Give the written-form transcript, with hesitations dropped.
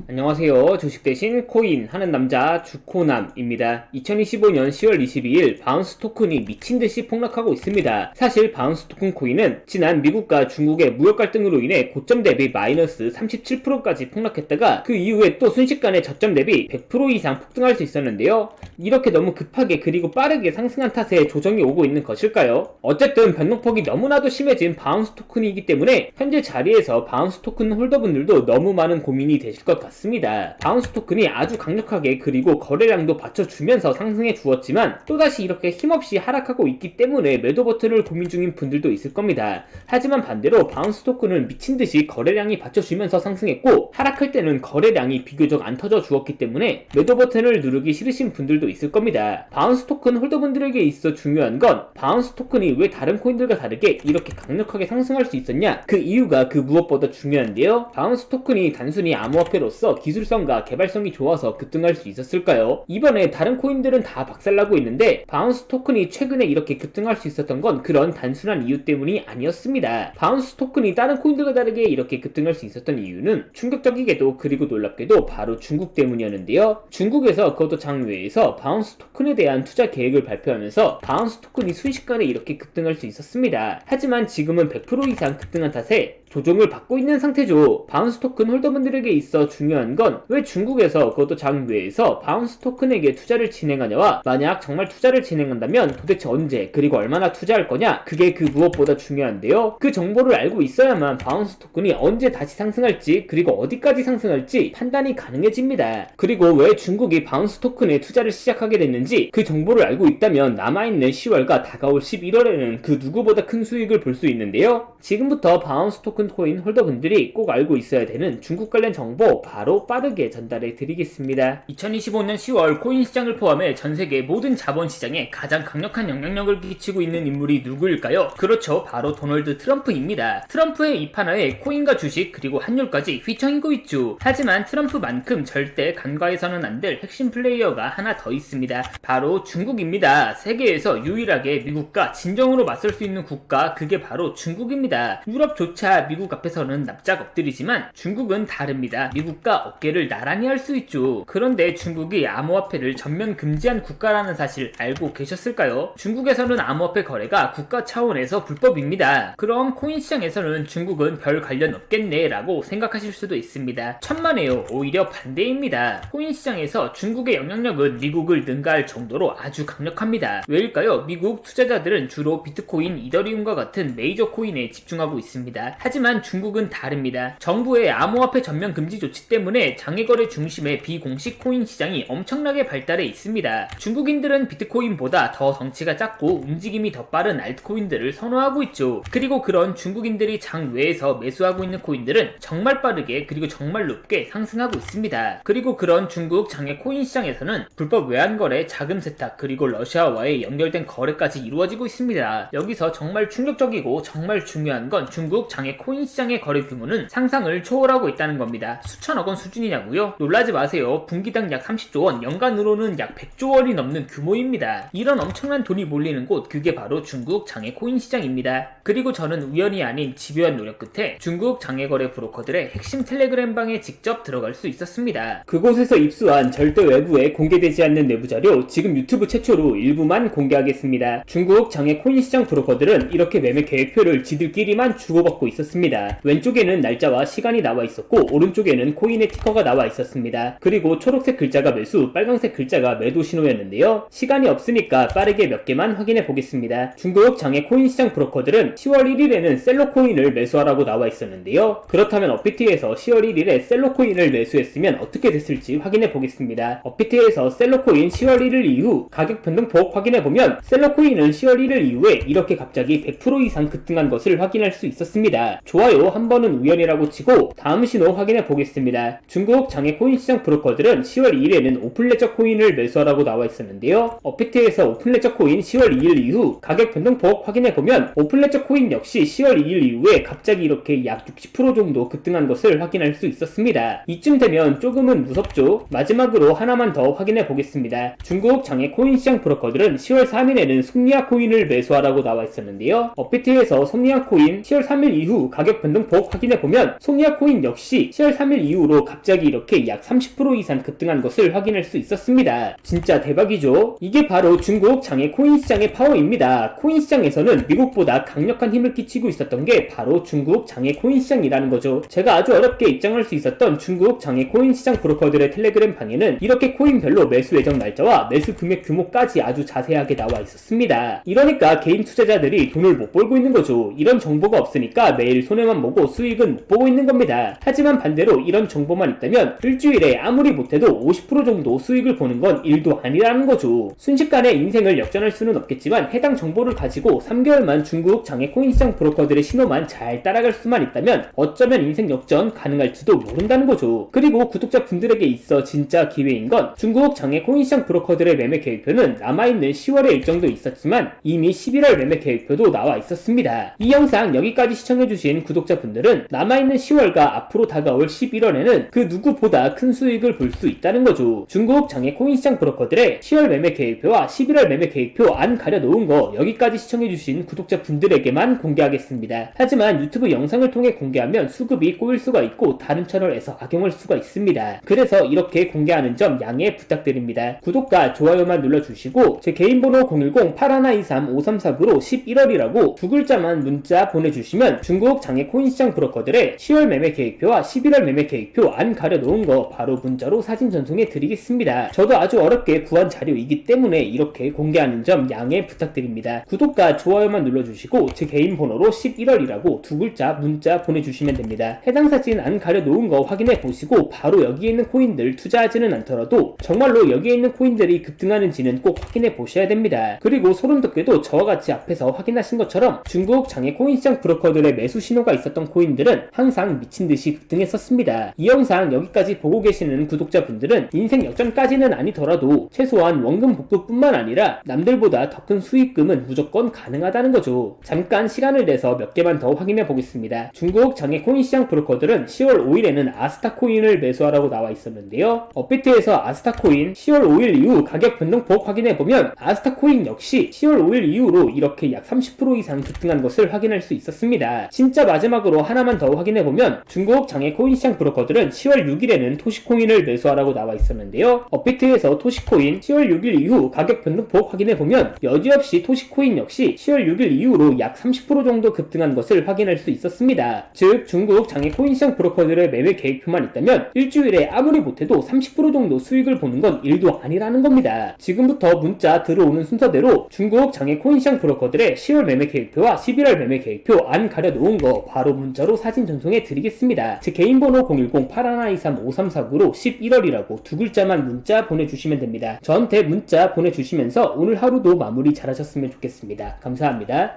안녕하세요. 주식 대신 코인 하는 남자 주코남입니다. 2025년 10월 22일 바운스 토큰이 미친듯이 폭락하고 있습니다. 사실 바운스 토큰 코인은 지난 미국과 중국의 무역 갈등으로 인해 고점 대비 마이너스 37%까지 폭락했다가 그 이후에 또 순식간에 저점 대비 100% 이상 폭등할 수 있었는데요. 이렇게 너무 급하게 그리고 빠르게 상승한 탓에 조정이 오고 있는 것일까요? 어쨌든 변동폭이 너무나도 심해진 바운스 토큰이기 때문에 현재 자리에서 바운스 토큰 홀더분들도 너무 많은 고민이 되실 것 같습니다. 바운스 토큰이 아주 강력하게 그리고 거래량도 받쳐주면서 상승해 주었지만 또다시 이렇게 힘없이 하락하고 있기 때문에 매도 버튼을 고민 중인 분들도 있을 겁니다. 하지만 반대로 바운스 토큰은 미친듯이 거래량이 받쳐주면서 상승했고 하락할 때는 거래량이 비교적 안 터져 주었기 때문에 매도 버튼을 누르기 싫으신 분들도 있을 겁니다. 바운스 토큰 홀더분들에게 있어 중요한 건 바운스 토큰이 왜 다른 코인들과 다르게 이렇게 강력하게 상승할 수 있었냐, 그 이유가 그 무엇보다 중요한데요. 바운스 토큰이 단순히 암호화폐로서 기술성과 개발성이 좋아서 급등할 수 있었을까요? 이번에 다른 코인들은 다 박살나고 있는데 바운스 토큰이 최근에 이렇게 급등할 수 있었던 건 그런 단순한 이유 때문이 아니었습니다. 바운스 토큰이 다른 코인들과 다르게 이렇게 급등할 수 있었던 이유는 충격적이게도 그리고 놀랍게도 바로 중국 때문이었는데요. 중국에서 그것도 장외에서 바운스 토큰에 대한 투자 계획을 발표하면서 바운스 토큰이 순식간에 이렇게 급등할 수 있었습니다. 하지만 지금은 100% 이상 급등한 탓에 조정을 받고 있는 상태죠. 바운스 토큰 홀더분들에게 있어 중요한 건 왜 중국에서 그것도 장외에서 바운스 토큰에게 투자를 진행하냐와 만약 정말 투자를 진행한다면 도대체 언제 그리고 얼마나 투자할 거냐, 그게 그 무엇보다 중요한데요. 그 정보를 알고 있어야만 바운스 토큰이 언제 다시 상승할지 그리고 어디까지 상승할지 판단이 가능해집니다. 그리고 왜 중국이 바운스 토큰에 투자를 시작하게 됐는지 그 정보를 알고 있다면 남아있는 10월과 다가올 11월에는 그 누구보다 큰 수익을 볼 수 있는데요. 지금부터 바운스 토큰 코인 홀더분들이 꼭 알고 있어야 되는 중국 관련 정보 바로 빠르게 전달해 드리겠습니다. 2025년 10월 코인 시장을 포함해 전세계 모든 자본시장에 가장 강력한 영향력을 끼치고 있는 인물이 누구일까요? 그렇죠, 바로 도널드 트럼프입니다. 트럼프의 입 하나에 코인과 주식 그리고 환율까지 휘청이고 있죠. 하지만 트럼프만큼 절대 간과해서는 안 될 핵심 플레이어가 하나 더 있습니다. 바로 중국입니다. 세계에서 유일하게 미국과 진정으로 맞설 수 있는 국가, 그게 바로 중국입니다. 유럽조차 미국 앞에서는 납작 엎드리지만 중국은 다릅니다. 미국과 어깨를 나란히 할 수 있죠. 그런데 중국이 암호화폐를 전면 금지한 국가라는 사실 알고 계셨을까요? 중국에서는 암호화폐 거래가 국가 차원에서 불법입니다. 그럼 코인 시장에서는 중국은 별 관련 없겠네 라고 생각하실 수도 있습니다. 천만에요. 오히려 반대입니다. 코인 시장에서 중국의 영향력은 미국을 능가할 정도로 아주 강력합니다. 왜일까요? 미국 투자자들은 주로 비트코인, 이더리움과 같은 메이저 코인에 집중하고 있습니다. 하지만 중국은 다릅니다. 정부의 암호화폐 전면 금지 조치 때문에 장외거래 중심의 비공식 코인 시장이 엄청나게 발달해 있습니다. 중국인들은 비트코인보다 더 덩치가 작고 움직임이 더 빠른 알트코인들을 선호하고 있죠. 그리고 그런 중국인들이 장외에서 매수하고 있는 코인들은 정말 빠르게 그리고 정말 높게 상승하고 있습니다. 그리고 그런 중국 장외 코인 시장에서는 불법 외환거래, 자금 세탁 그리고 러시아와의 연결된 거래까지 이루어지고 있습니다. 여기서 정말 충격적이고 정말 중요한 건 중국 장외 코인 시장의 거래 규모는 상상을 초월하고 있다는 겁니다. 수천억 원 수준이냐고요? 놀라지 마세요. 분기당 약 30조 원, 연간으로는 약 100조 원이 넘는 규모입니다. 이런 엄청난 돈이 몰리는 곳, 그게 바로 중국 장외 코인 시장입니다. 그리고 저는 우연이 아닌 집요한 노력 끝에 중국 장외거래 브로커들의 핵심 텔레그램 방에 직접 들어갈 수 있었습니다. 그곳에서 입수한 절대 외부에 공개되지 않는 내부 자료, 지금 유튜브 최초로 일부만 공개하겠습니다. 중국 장외 코인 시장 브로커들은 이렇게 매매 계획표를 지들끼리만 주고받고 있었습니다. 왼쪽에는 날짜와 시간이 나와 있었고 오른쪽에는 코인의 티커가 나와 있었습니다. 그리고 초록색 글자가 매수, 빨간색 글자가 매도 신호였는데요. 시간이 없으니까 빠르게 몇 개만 확인해 보겠습니다. 중국 장외 코인 시장 브로커들은 10월 1일에는 셀로 코인을 매수하라고 나와 있었는데요. 그렇다면 업비트에서 10월 1일에 셀로 코인을 매수했으면 어떻게 됐을지 확인해 보겠습니다. 업비트에서 셀로 코인 10월 1일 이후 가격 변동폭 확인해 보면 셀로 코인은 10월 1일 이후에 이렇게 갑자기 100% 이상 급등한 것을 확인할 수 있었습니다. 좋아요, 한 번은 우연이라고 치고 다음 신호 확인해 보겠습니다. 중국 장외 코인 시장 브로커들은 10월 2일에는 오픈레저 코인을 매수하라고 나와 있었는데요. 업비트에서 오픈레저 코인 10월 2일 이후 가격 변동폭 확인해 보면 오픈레저 코인 역시 10월 2일 이후에 갑자기 이렇게 약 60% 정도 급등한 것을 확인할 수 있었습니다. 이쯤 되면 조금은 무섭죠? 마지막으로 하나만 더 확인해 보겠습니다. 중국 장외 코인 시장 브로커들은 10월 3일에는 솜니아 코인을 매수하라고 나와 있었는데요. 업비트에서 솜니아 코인 10월 3일 이후 가격 변동폭 확인해보면 소니아 코인 역시 10월 3일 이후로 갑자기 이렇게 약 30% 이상 급등한 것을 확인할 수 있었습니다. 진짜 대박이죠? 이게 바로 중국 장외 코인 시장의 파워입니다. 코인 시장에서는 미국보다 강력한 힘을 끼치고 있었던 게 바로 중국 장외 코인 시장이라는 거죠. 제가 아주 어렵게 입장할 수 있었던 중국 장외 코인 시장 브로커들의 텔레그램 방에는 이렇게 코인별로 매수 예정 날짜와 매수 금액 규모까지 아주 자세하게 나와 있었습니다. 이러니까 개인 투자자들이 돈을 못 벌고 있는 거죠. 이런 정보가 없으니까 매일 손해만 보고 수익은 못 보고 있는 겁니다. 하지만 반대로 이런 정보만 있다면 일주일에 아무리 못해도 50% 정도 수익을 보는 건 일도 아니라는 거죠. 순식간에 인생을 역전할 수는 없겠지만 해당 정보를 가지고 3개월만 중국 장외 코인 시장 브로커들의 신호만 잘 따라갈 수만 있다면 어쩌면 인생 역전 가능할지도 모른다는 거죠. 그리고 구독자분들에게 있어 진짜 기회인 건 중국 장외 코인 시장 브로커들의 매매 계획표는 남아있는 10월의 일정도 있었지만 이미 11월 매매 계획표도 나와 있었습니다. 이 영상 여기까지 시청해주신 구독자분들은 남아있는 10월과 앞으로 다가올 11월에는 그 누구보다 큰 수익을 볼 수 있다는 거죠. 중국 장외 코인 시장 브로커들의 10월 매매 계획표와 11월 매매 계획표 안 가려놓은 거 여기까지 시청해주신 구독자분들에게만 공개하겠습니다. 하지만 유튜브 영상을 통해 공개하면 수급이 꼬일 수가 있고 다른 채널에서 악용할 수가 있습니다. 그래서 이렇게 공개하는 점 양해 부탁드립니다. 구독과 좋아요만 눌러주시고 제 개인 번호 010-8123-5349로 11월이라고 두 글자만 문자 보내주시면 중국 장외 코인 시장 브로커들의 10월 매매 계획표와 11월 매매 계획표 안 가려놓은 거 바로 문자로 사진 전송해 드리겠습니다. 저도 아주 어렵게 구한 자료이기 때문에 이렇게 공개하는 점 양해 부탁드립니다. 구독과 좋아요만 눌러주시고 제 개인 번호로 11월이라고 두 글자 문자 보내주시면 됩니다. 해당 사진 안 가려놓은 거 확인해 보시고 바로 여기에 있는 코인들 투자하지는 않더라도 정말로 여기에 있는 코인들이 급등하는지는 꼭 확인해 보셔야 됩니다. 그리고 소름 돋게도 저와 같이 앞에서 확인하신 것처럼 중국 장외 코인 시장 브로커들의 매수 신호가 있었던 코인들은 항상 미친듯이 급등했었습니다. 이 영상 여기까지 보고 계시는 구독자분들은 인생 역전까지는 아니더라도 최소한 원금 복구뿐만 아니라 남들보다 더 큰 수익금은 무조건 가능하다는 거죠. 잠깐 시간을 내서 몇 개만 더 확인해 보겠습니다. 중국 장외 코인 시장 브로커들은 10월 5일에는 아스타 코인을 매수하라고 나와 있었는데요. 업비트에서 아스타 코인 10월 5일 이후 가격 변동폭 확인해 보면 아스타 코인 역시 10월 5일 이후로 이렇게 약 30% 이상 급등한 것을 확인할 수 있었습니다. 진짜 마지막으로 하나만 더 확인해 보면 중국 장외 코인 시장 브로커들은 10월 6일에는 토시코인을 매수하라고 나와 있었는데요. 업비트에서 토시코인 10월 6일 이후 가격 변동폭 확인해 보면 여지없이 토시코인 역시 10월 6일 이후로 약 30% 정도 급등한 것을 확인할 수 있었습니다. 즉 중국 장외 코인 시장 브로커들의 매매 계획표만 있다면 일주일에 아무리 못해도 30% 정도 수익을 보는 건 일도 아니라는 겁니다. 지금부터 문자 들어오는 순서대로 중국 장외 코인 시장 브로커들의 10월 매매 계획표와 11월 매매 계획표 안 가려놓은 거 바로 문자로 사진 전송해 드리겠습니다. 제 개인 번호 010-8123-5349로 11월이라고 두 글자만 문자 보내주시면 됩니다. 저한테 문자 보내주시면서 오늘 하루도 마무리 잘하셨으면 좋겠습니다. 감사합니다.